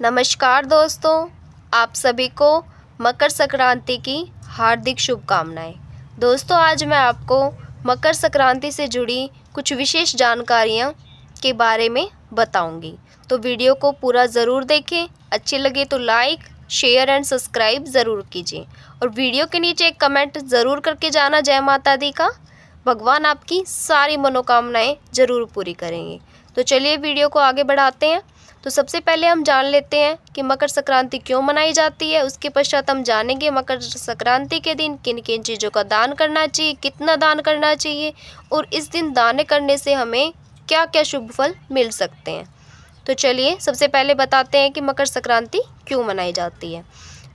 नमस्कार दोस्तों, आप सभी को मकर संक्रांति की हार्दिक शुभकामनाएं। दोस्तों, आज मैं आपको मकर संक्रांति से जुड़ी कुछ विशेष जानकारियां के बारे में बताऊंगी। तो वीडियो को पूरा ज़रूर देखें। अच्छी लगे तो लाइक, शेयर एंड सब्सक्राइब ज़रूर कीजिए और वीडियो के नीचे एक कमेंट ज़रूर करके जाना जय माता दी का। भगवान आपकी सारी मनोकामनाएं ज़रूर पूरी करेंगे। तो चलिए वीडियो को आगे बढ़ाते हैं। तो सबसे पहले हम जान लेते हैं कि मकर संक्रांति क्यों मनाई जाती है। उसके पश्चात हम जानेंगे मकर संक्रांति के दिन किन किन चीज़ों का दान करना चाहिए, कितना दान करना चाहिए और इस दिन दान करने से हमें क्या क्या शुभ फल मिल सकते हैं। तो चलिए सबसे पहले बताते हैं कि मकर संक्रांति क्यों मनाई जाती है।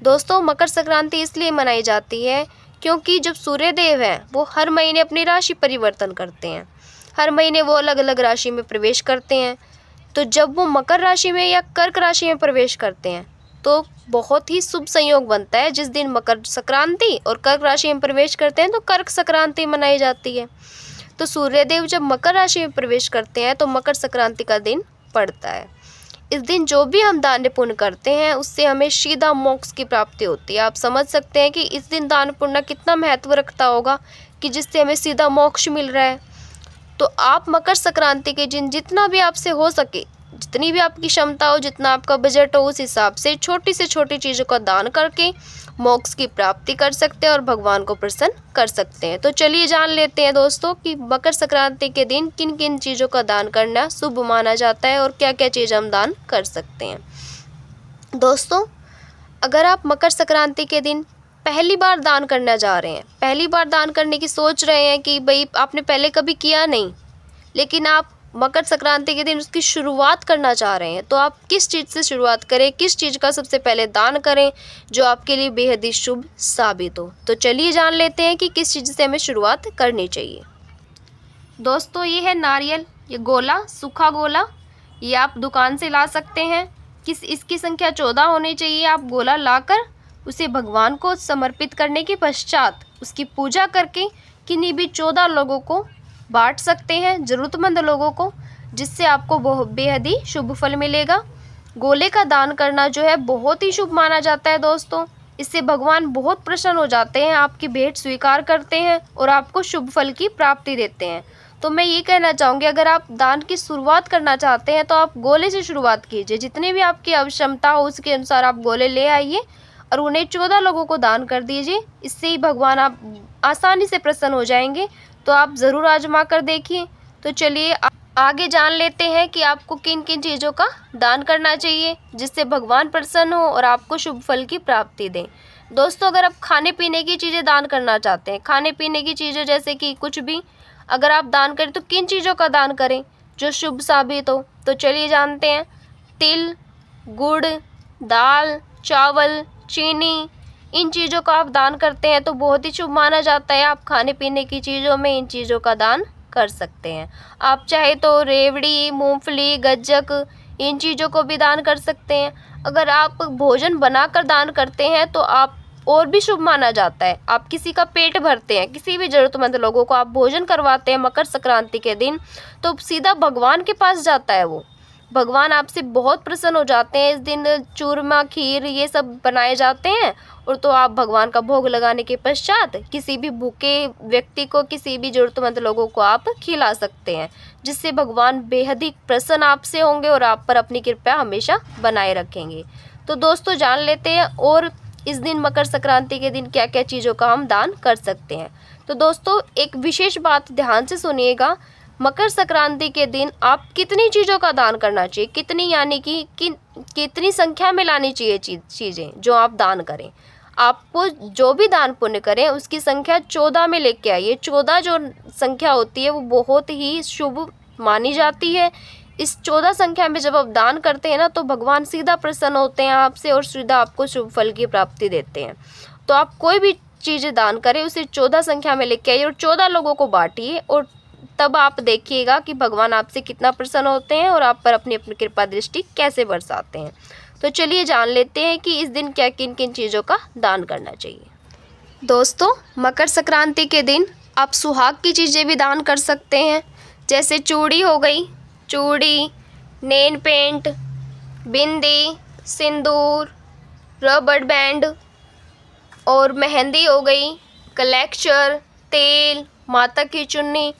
दोस्तों, मकर संक्रांति इसलिए मनाई जाती है क्योंकि जब सूर्य देव हैं वो हर महीने अपनी राशि परिवर्तन करते हैं। हर महीने वो अलग अलग राशि में प्रवेश करते हैं। तो जब वो मकर राशि में या कर्क राशि में प्रवेश करते हैं तो बहुत ही शुभ संयोग बनता है। जिस दिन मकर संक्रांति और कर्क राशि में प्रवेश करते हैं तो कर्क संक्रांति मनाई जाती है। तो सूर्यदेव जब मकर राशि में प्रवेश करते हैं तो मकर संक्रांति का दिन पड़ता है। इस दिन जो भी हम दान पुण्य करते हैं उससे हमें सीधा मोक्ष की प्राप्ति होती है। आप समझ सकते हैं कि इस दिन दान पुण्य कितना महत्व रखता होगा कि जिससे हमें सीधा मोक्ष मिल रहा है। तो आप मकर संक्रांति के दिन जितना भी आपसे हो सके, जितनी भी आपकी क्षमता हो, जितना आपका बजट हो, उस हिसाब से छोटी से छोटी चीज़ों का दान करके मोक्ष की प्राप्ति कर सकते हैं और भगवान को प्रसन्न कर सकते हैं। तो चलिए जान लेते हैं दोस्तों कि मकर संक्रांति के दिन किन किन चीज़ों का दान करना शुभ माना जाता है और क्या क्या चीज़ हम दान कर सकते हैं। दोस्तों, अगर आप मकर संक्रांति के दिन पहली बार दान करना जा रहे हैं, पहली बार दान करने की सोच रहे हैं कि भाई आपने पहले कभी किया नहीं, लेकिन आप मकर संक्रांति के दिन उसकी शुरुआत करना चाह रहे हैं, तो आप किस चीज़ से शुरुआत करें, किस चीज़ का सबसे पहले दान करें जो आपके लिए बेहद ही शुभ साबित हो। तो चलिए जान लेते हैं कि किस चीज़ से हमें शुरुआत करनी चाहिए। दोस्तों, ये है नारियल, ये गोला, सूखा गोला, ये आप दुकान से ला सकते हैं। इसकी संख्या 14 होनी चाहिए। आप गोला लाकर उसे भगवान को समर्पित करने के पश्चात उसकी पूजा करके किन्हीं भी 14 लोगों को बांट सकते हैं, ज़रूरतमंद लोगों को, जिससे आपको बहुत बेहद ही शुभ फल मिलेगा। गोले का दान करना जो है बहुत ही शुभ माना जाता है दोस्तों। इससे भगवान बहुत प्रसन्न हो जाते हैं, आपकी भेंट स्वीकार करते हैं और आपको शुभ फल की प्राप्ति देते हैं। तो मैं ये कहना चाहूँगी, अगर आप दान की शुरुआत करना चाहते हैं तो आप गोले से शुरुआत कीजिए। जितनी भी आपकी क्षमता हो उसके अनुसार आप गोले ले आइए और उन्हें 14 लोगों को दान कर दीजिए। इससे ही भगवान आप आसानी से प्रसन्न हो जाएंगे। तो आप ज़रूर आजमा कर देखिए। तो चलिए आगे जान लेते हैं कि आपको किन किन चीज़ों का दान करना चाहिए जिससे भगवान प्रसन्न हो और आपको शुभ फल की प्राप्ति दें। दोस्तों, अगर आप खाने पीने की चीज़ें दान करना चाहते हैं, खाने पीने की चीज़ें जैसे कि कुछ भी अगर आप दान करें तो किन चीज़ों का दान करें जो शुभ साबित हो। तो चलिए जानते हैं। तिल, गुड़, दाल, चावल, चीनी, इन चीज़ों का आप दान करते हैं तो बहुत ही शुभ माना जाता है। आप खाने पीने की चीज़ों में इन चीज़ों का दान कर सकते हैं। आप चाहे तो रेवड़ी, मूंगफली, गज्जक, इन चीज़ों को भी दान कर सकते हैं। अगर आप भोजन बनाकर दान करते हैं तो आप और भी शुभ माना जाता है। आप किसी का पेट भरते हैं, किसी भी ज़रूरतमंद लोगों को आप भोजन करवाते हैं मकर संक्रांति के दिन, तो सीधा भगवान के पास जाता है वो। भगवान आपसे बहुत प्रसन्न हो जाते हैं। इस दिन चूरमा, खीर ये सब बनाए जाते हैं और तो आप भगवान का भोग लगाने के पश्चात किसी भी भूखे व्यक्ति को, किसी भी ज़रूरतमंद लोगों को आप खिला सकते हैं, जिससे भगवान बेहद ही प्रसन्न आपसे होंगे और आप पर अपनी कृपा हमेशा बनाए रखेंगे। तो दोस्तों, जान लेते हैं और इस दिन मकर संक्रांति के दिन क्या क्या चीज़ों का हम दान कर सकते हैं। तो दोस्तों, एक विशेष बात ध्यान से सुनिएगा। मकर संक्रांति के दिन आप कितनी चीज़ों का दान करना चाहिए, कितनी यानी कि कितनी संख्या में लानी चाहिए चीज़ें जो आप दान करें। आपको जो भी दान पुण्य करें उसकी संख्या 14 में लेके आइए। 14 जो संख्या होती है वो बहुत ही शुभ मानी जाती है। इस 14 संख्या में जब आप दान करते हैं ना तो भगवान सीधा प्रसन्न होते हैं आपसे और सीधा आपको शुभ फल की प्राप्ति देते हैं। तो आप कोई भी चीज़ें दान करें उसे 14 संख्या में लेके आइए और 14 लोगों को बांटिए और तब आप देखिएगा कि भगवान आपसे कितना प्रसन्न होते हैं और आप पर अपनी अपनी कृपा दृष्टि कैसे बरसाते हैं। तो चलिए जान लेते हैं कि इस दिन क्या किन किन चीज़ों का दान करना चाहिए। दोस्तों, मकर संक्रांति के दिन आप सुहाग की चीज़ें भी दान कर सकते हैं, जैसे चूड़ी हो गई, चूड़ी, नेल पेंट, बिंदी, सिंदूर, रबर बैंड और मेहंदी हो गई, कलेक्चर, तेल, माता की चुन्नी,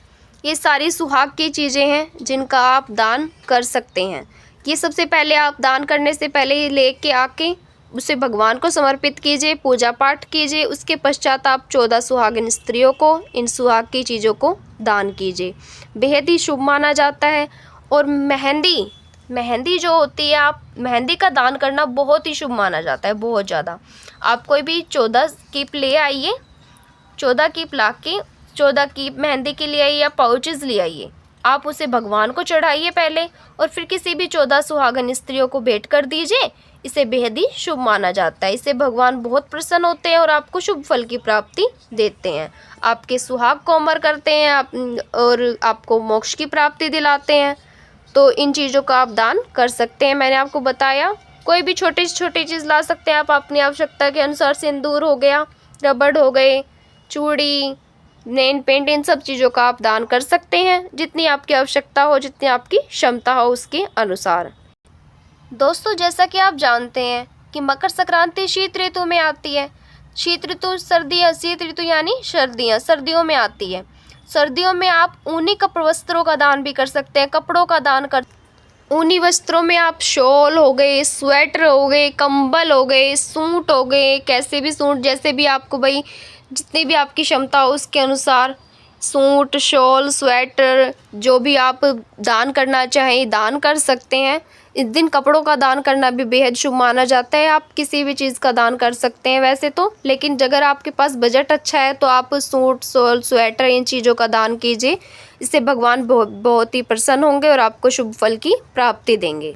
ये सारी सुहाग की चीज़ें हैं जिनका आप दान कर सकते हैं। ये सबसे पहले आप दान करने से पहले ही लेके आके उसे भगवान को समर्पित कीजिए, पूजा पाठ कीजिए। उसके पश्चात आप 14 सुहागिन स्त्रियों को इन सुहाग की चीज़ों को दान कीजिए। बेहद ही शुभ माना जाता है। और मेहंदी जो होती है, आप मेहंदी का दान करना बहुत ही शुभ माना जाता है, बहुत ज़्यादा। आप कोई भी 14 कीप ले आइए, 14 कीप ला के 14 कीप मेहंदी के लिए आइए या पाउचेज़ ले आइए। आप उसे भगवान को चढ़ाइए पहले और फिर किसी भी 14 सुहागन स्त्रियों को भेंट कर दीजिए। इसे बेहद ही शुभ माना जाता है। इससे भगवान बहुत प्रसन्न होते हैं और आपको शुभ फल की प्राप्ति देते हैं। आपके सुहाग को अमर करते हैं और आपको मोक्ष की प्राप्ति दिलाते हैं। तो इन चीज़ों का आप दान कर सकते हैं। मैंने आपको बताया कोई भी छोटी से छोटी चीज़ ला सकते हैं आप अपनी आवश्यकता के अनुसार। सिंदूर हो गया, रबड़ हो गए, चूड़ी, नेल पेंट, इन सब चीज़ों का आप दान कर सकते हैं जितनी आपकी आवश्यकता हो, जितनी आपकी क्षमता हो उसके अनुसार। दोस्तों, जैसा कि आप जानते हैं कि मकर संक्रांति शीत ऋतु में आती है। शीत ऋतु शीत ऋतु यानी सर्दियों में आती है। सर्दियों में आप ऊनी कपड़े वस्त्रों का दान भी कर सकते हैं, कपड़ों का दान कर। ऊनी वस्त्रों में आप शॉल हो गए, स्वेटर हो गए, कंबल हो गए, सूट हो गए, कैसे भी सूट, जैसे भी आपको भाई जितनी भी आपकी क्षमता हो उसके अनुसार सूट, शॉल, स्वेटर जो भी आप दान करना चाहें दान कर सकते हैं। इस दिन कपड़ों का दान करना भी बेहद शुभ माना जाता है। आप किसी भी चीज़ का दान कर सकते हैं वैसे तो, लेकिन अगर आपके पास बजट अच्छा है तो आप सूट, शॉल, स्वेटर, इन चीज़ों का दान कीजिए। इससे भगवान बहुत ही प्रसन्न होंगे और आपको शुभ फल की प्राप्ति देंगे।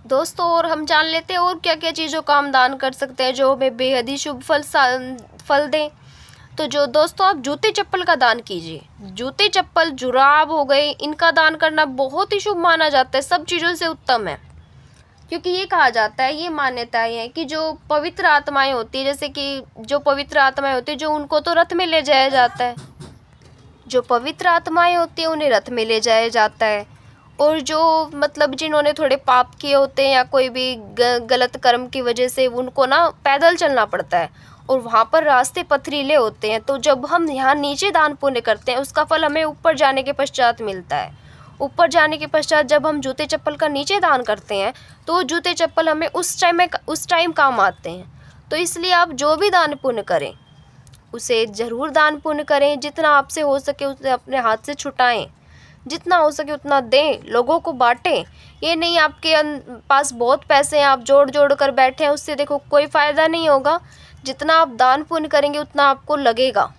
दोस्तों, और हम जान लेते हैं और क्या क्या चीज़ों का हम दान कर सकते हैं जो हमें बेहद ही शुभ फल दें। तो जो दोस्तों, आप जूते चप्पल का दान कीजिए। जूते चप्पल, जुराब हो गए, इनका दान करना बहुत ही शुभ माना जाता है, सब चीज़ों से उत्तम है। क्योंकि ये कहा जाता है, ये मान्यताएं हैं कि जो पवित्र आत्माएं होती है, जैसे कि जो पवित्र आत्माएं होती है जो उनको तो रथ में ले जाया जाता है। जो पवित्र आत्माएं होती हैं उन्हें रथ में ले जाया जाता है। और जो मतलब जिन्होंने थोड़े पाप किए होते हैं या कोई भी गलत कर्म की वजह से उनको ना पैदल चलना पड़ता है और वहाँ पर रास्ते पथरीले होते हैं। तो जब हम यहाँ नीचे दान पुण्य करते हैं उसका फल हमें ऊपर जाने के पश्चात मिलता है। ऊपर जाने के पश्चात जब हम जूते चप्पल का नीचे दान करते हैं तो जूते चप्पल हमें उस टाइम काम आते हैं। तो इसलिए आप जो भी दान पुण्य करें उसे ज़रूर दान पुण्य करें। जितना आपसे हो सके उसे अपने हाथ से छुटाएं, जितना हो सके उतना दें, लोगों को बांटें। ये नहीं आपके पास बहुत पैसे हैं, आप जोड़ जोड़ कर बैठे हैं, उससे देखो कोई फ़ायदा नहीं होगा। जितना आप दान पुण्य करेंगे उतना आपको लगेगा।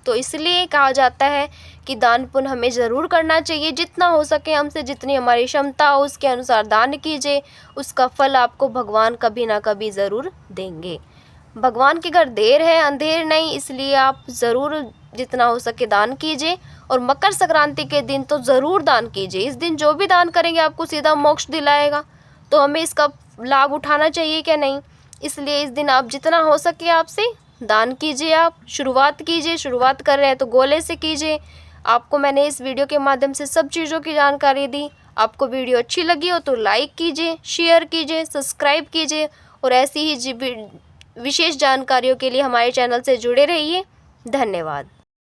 तो इसलिए कहा जाता है कि दान पुण्य हमें ज़रूर करना चाहिए। जितना हो सके हमसे, जितनी हमारी क्षमता हो उसके अनुसार दान कीजिए। उसका फल आपको भगवान कभी ना कभी ज़रूर देंगे। भगवान के घर देर है अंधेर नहीं, इसलिए आप ज़रूर जितना हो सके दान कीजिए। और मकर संक्रांति के दिन तो ज़रूर दान कीजिए। इस दिन जो भी दान करेंगे आपको सीधा मोक्ष दिलाएगा। तो हमें इसका लाभ उठाना चाहिए क्या नहीं। इसलिए इस दिन आप जितना हो सके आपसे दान कीजिए। आप शुरुआत कीजिए, शुरुआत कर रहे हैं तो गोले से कीजिए। आपको मैंने इस वीडियो के माध्यम से सब चीज़ों की जानकारी दी। आपको वीडियो अच्छी लगी हो तो लाइक कीजिए, शेयर कीजिए, सब्सक्राइब कीजिए और ऐसी ही विशेष जानकारियों के लिए हमारे चैनल से जुड़े रहिए। धन्यवाद।